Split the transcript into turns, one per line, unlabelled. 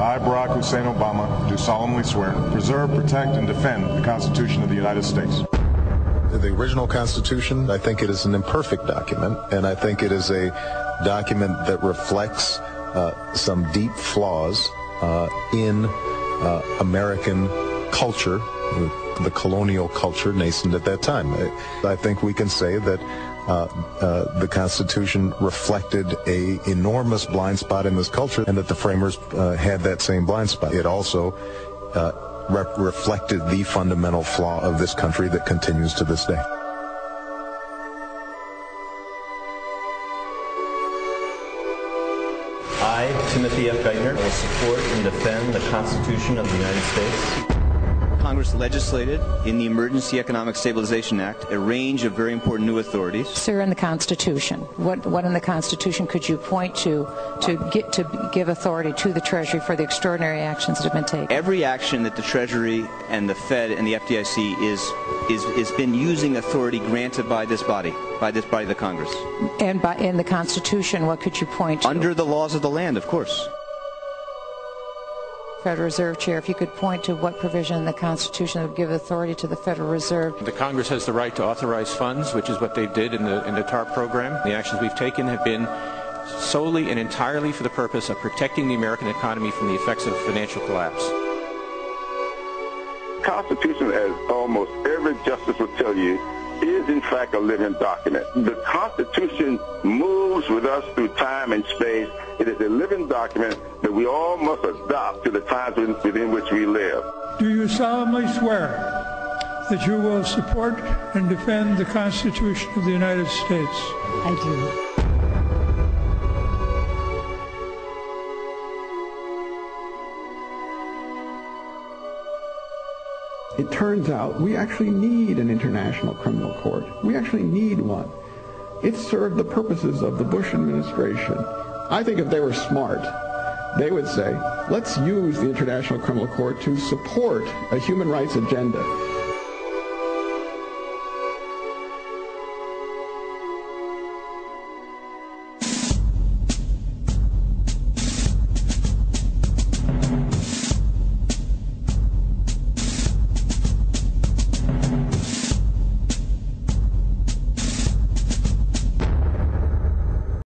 I, Barack Hussein Obama, do solemnly swear to preserve, protect, and defend the Constitution of the United States.
The original Constitution, I think it is an imperfect document, and I think it is a document that reflects some deep flaws in American culture, the colonial culture nascent at that time. I think we can say that the Constitution reflected an enormous blind spot in this culture, and that the framers had that same blind spot. It also reflected the fundamental flaw of this country that continues to this day.
I, Timothy F. Geithner, will support and defend the Constitution of the United States.
Congress legislated in the Emergency Economic Stabilization Act a range of very important new authorities.
Sir, in the Constitution, what in the Constitution could you point to give authority to the Treasury for the extraordinary actions that have been taken?
Every action that the Treasury and the Fed and the FDIC is been using authority granted by this body, the Congress.
And in the Constitution, what could you point to?
Under the laws of the land, of course.
Federal Reserve Chair, if you could point to what provision in the Constitution that would give authority to the Federal Reserve.
The Congress has the right to authorize funds, which is what they did in the TARP program. The actions we've taken have been solely and entirely for the purpose of protecting the American economy from the effects of financial collapse.
The Constitution, as almost every justice will tell you, is in fact a living document. The Constitution moves with us through time and space. It is a living document that we all must adopt to the times within which we live.
Do you solemnly swear that you will support and defend the Constitution of the United States?
I do.
It turns out we actually need an international criminal court. We actually need one. It served the purposes of the Bush administration. I think if they were smart, they would say, let's use the International Criminal Court to support a human rights agenda.